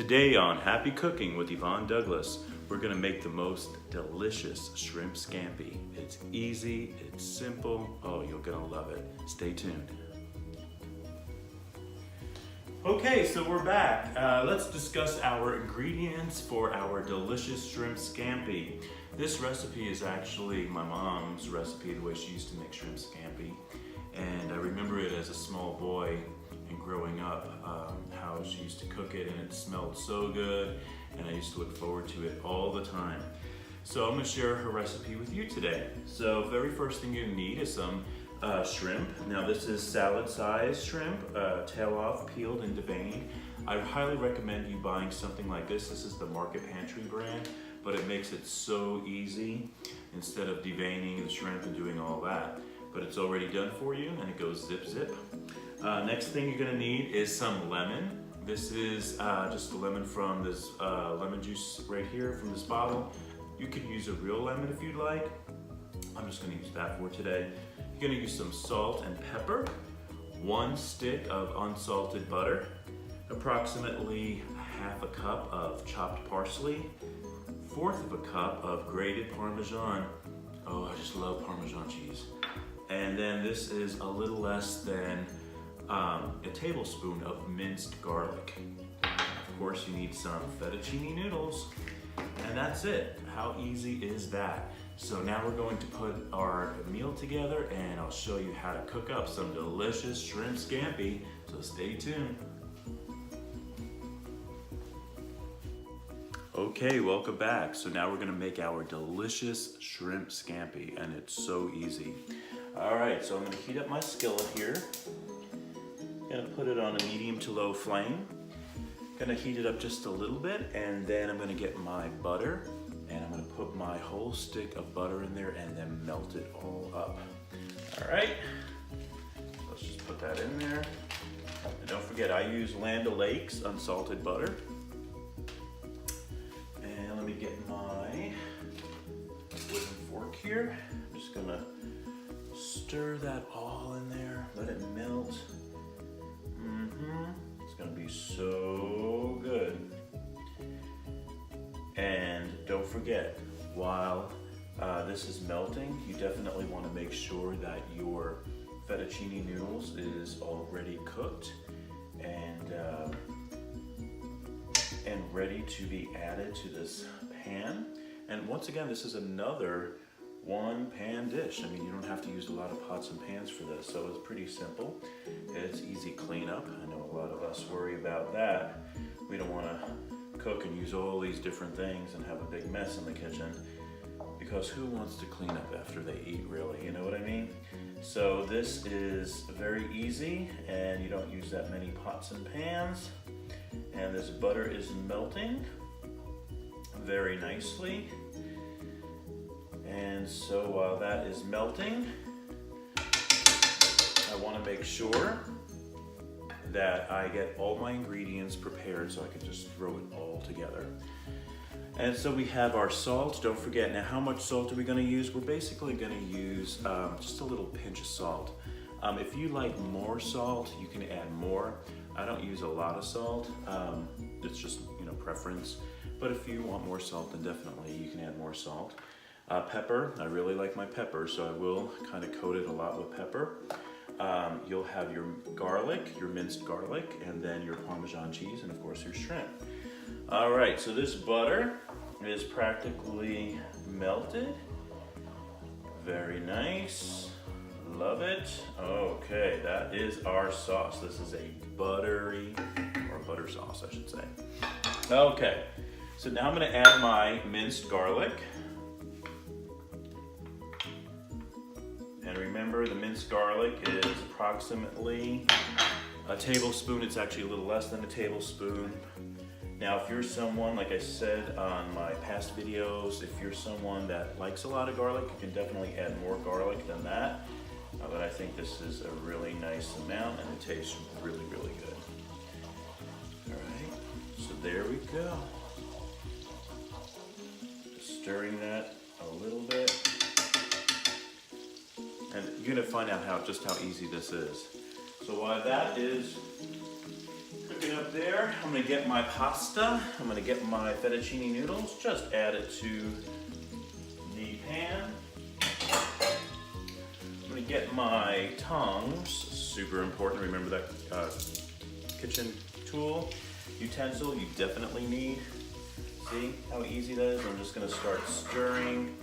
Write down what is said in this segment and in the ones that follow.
Today on Happy Cooking with Yvonne Douglas, we're gonna make the most delicious shrimp scampi. It's easy, it's simple, oh, you're gonna love it. Stay tuned. Okay, so we're back. Let's discuss our ingredients for our delicious shrimp scampi. This recipe is actually my mom's recipe, the way she used to make shrimp scampi. And I remember it as a small boy and growing up, how she used to cook it, and it smelled so good, and I used to look forward to it all the time. So I'm gonna share her recipe with you today. So very first thing you need is some shrimp. Now this is salad size shrimp, tail off, peeled and deveined. I highly recommend you buying something like this. This is the Market Pantry brand, but it makes it so easy instead of deveining the shrimp and doing all that. But it's already done for you and it goes zip zip. Next thing you're gonna need is some lemon. This is just a lemon from this lemon juice right here from this bottle. You can use a real lemon if you'd like. I'm just gonna use that for today. You're gonna use some salt and pepper, 1 stick of unsalted butter, approximately half a cup of chopped parsley, 1/4 of a cup of grated Parmesan. Oh, I just love Parmesan cheese. And then this is a little less than a tablespoon of minced garlic. Of course, you need some fettuccine noodles, and that's it. How easy is that? So now we're going to put our meal together, and I'll show you how to cook up some delicious shrimp scampi, so stay tuned. Okay, welcome back. So now we're gonna make our delicious shrimp scampi, and it's so easy. All right, so I'm gonna heat up my skillet here. Gonna put it on a medium to low flame. Gonna heat it up just a little bit, and then I'm gonna get my butter, and I'm gonna put my whole stick of butter in there and then melt it all up. All right, let's just put that in there. And don't forget, I use Land O'Lakes unsalted butter. And let me get my wooden fork here. I'm just gonna stir that all in there, let it melt. It's gonna be so good. And don't forget, while this is melting, you definitely want to make sure that your fettuccine noodles is already cooked and ready to be added to this pan. And once again, this is another 1-pan dish. I mean, you don't have to use a lot of pots and pans for this, so it's pretty simple. It's easy cleanup. I know a lot of us worry about that. We don't want to cook and use all these different things and have a big mess in the kitchen, because who wants to clean up after they eat, really? You know what I mean? So this is very easy, and you don't use that many pots and pans. And this butter is melting very nicely. And so while that is melting, I want to make sure that I get all my ingredients prepared so I can just throw it all together. And so we have our salt. Don't forget, now how much salt are we going to use? We're basically going to use just a little pinch of salt. If you like more salt, you can add more. I don't use a lot of salt. It's just, preference. But if you want more salt, then definitely you can add more salt. Pepper, I really like my pepper, so I will kind of coat it a lot with pepper. You'll have your garlic, your minced garlic, and then your Parmesan cheese, and of course your shrimp. All right, so this butter is practically melted. Very nice, love it. Okay, that is our sauce. This is a buttery, or butter sauce, I should say. Okay, so now I'm gonna add my minced garlic. And remember, the minced garlic is approximately a tablespoon. It's actually a little less than a tablespoon. Now, if you're someone, like I said on my past videos, if you're someone that likes a lot of garlic, you can definitely add more garlic than that. But I think this is a really nice amount, and it tastes really, really good. All right, so there we go. Just stirring that a little bit. And you're gonna find out just how easy this is. So while that is cooking up there. I'm gonna get my pasta. I'm gonna get my fettuccine noodles. Just add it to the pan. I'm gonna get my tongs. Super important. Remember that kitchen tool, utensil you definitely need. See how easy that is? I'm just gonna start stirring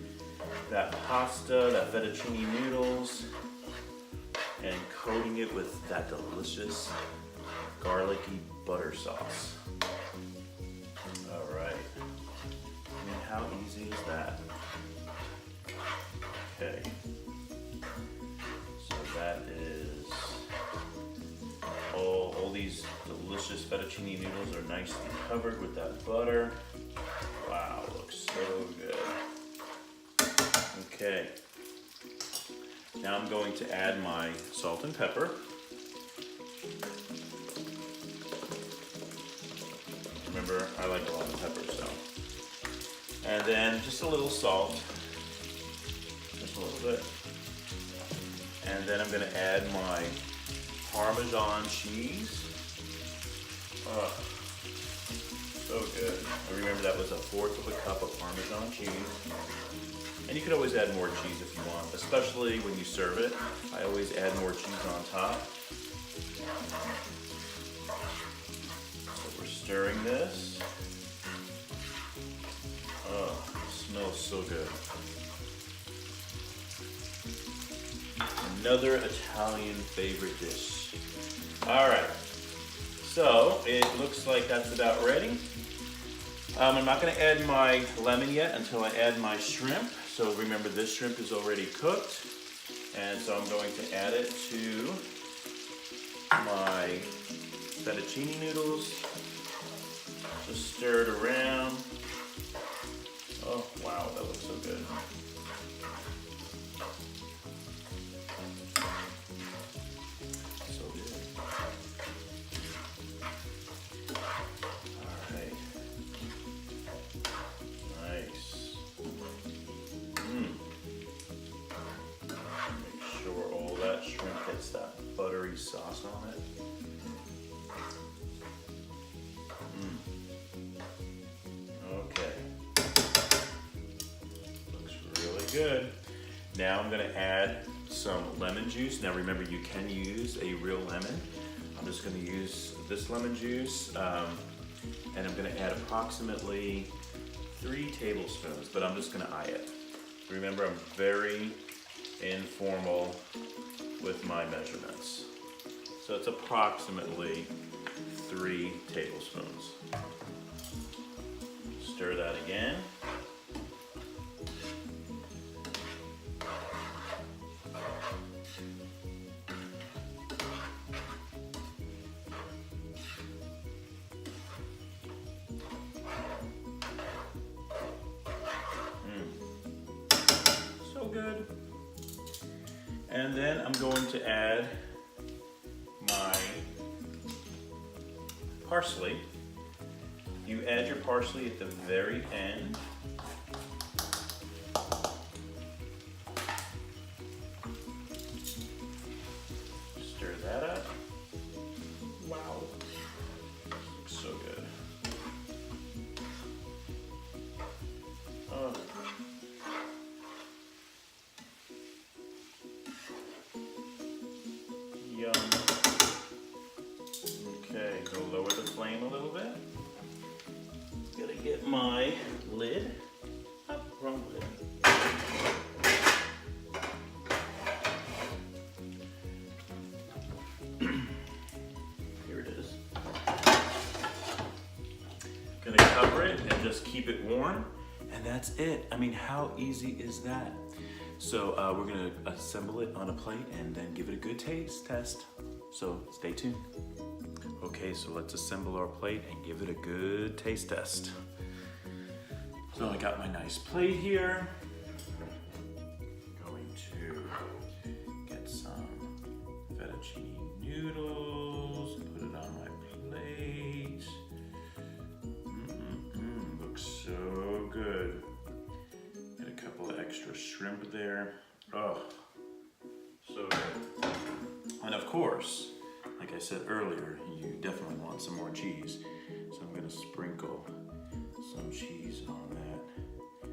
that pasta, that fettuccine noodles, and coating it with that delicious garlicky butter sauce. All right. I mean, how easy is that? Okay. So that is all these delicious fettuccine noodles are nicely covered with that butter. Wow, looks so good. Okay. Now I'm going to add my salt and pepper. Remember, I like a lot of pepper, so. And then just a little salt, just a little bit. And then I'm gonna add my Parmesan cheese. Oh, so good. I remember that was 1/4 of a cup of Parmesan cheese. And you could always add more cheese if you want, especially when you serve it. I always add more cheese on top. So we're stirring this. Oh, it smells so good. Another Italian favorite dish. All right, so it looks like that's about ready. I'm not gonna add my lemon yet until I add my shrimp. So remember, this shrimp is already cooked. And so I'm going to add it to my fettuccine noodles. Just stir it around. Oh, wow, that looks so good. So good. All right. Nice. Make sure all that shrimp gets that buttery sauce on it. Okay. Looks really good. Now I'm gonna add some lemon juice. Now remember, you can use a real lemon. I'm just gonna use this lemon juice, and I'm gonna add approximately 3 tablespoons, but I'm just gonna eye it. Remember, I'm very informal with my measurements. So it's approximately 3 tablespoons. Stir that again. So good. And then I'm going to add my parsley. You add your parsley at the very end. Stir that up. Wow. Looks so good. Oh. Yum. Okay, go lower the flame a little bit. Gotta get my lid. Up, wrong lid. Here it is. Gonna cover it and just keep it warm, and that's it. I mean, how easy is that? So we're gonna assemble it on a plate and then give it a good taste test. So stay tuned. Okay, so let's assemble our plate and give it a good taste test. So I got my nice plate here. I'm going to get some fettuccine noodles, put it on my plate. Looks so good. Get a couple of extra shrimp there. Oh, so good. And of course, like I said earlier, you definitely want some more cheese. So I'm gonna sprinkle some cheese on that.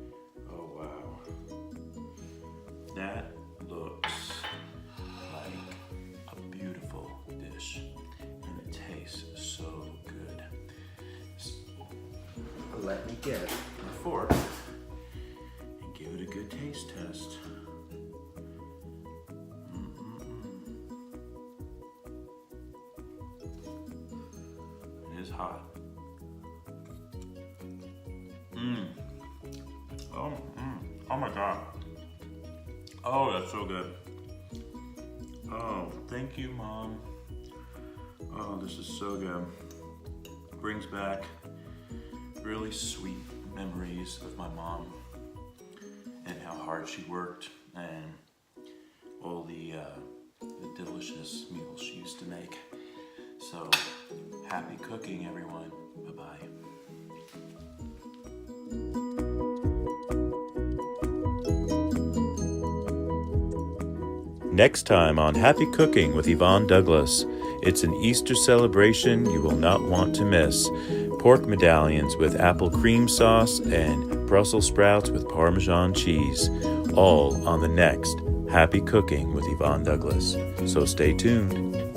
Oh wow. That looks like a beautiful dish, and it tastes so good. So, let me get a fork and give it a good taste test. It is hot. Oh my God. Oh, that's so good. Oh, thank you, Mom. Oh, this is so good. Brings back really sweet memories of my mom and how hard she worked and all the delicious meals she used to make. So, happy cooking, everyone. Bye-bye. Next time on Happy Cooking with Yvonne Douglas. It's an Easter celebration you will not want to miss. Pork medallions with apple cream sauce and Brussels sprouts with Parmesan cheese. All on the next Happy Cooking with Yvonne Douglas. So stay tuned.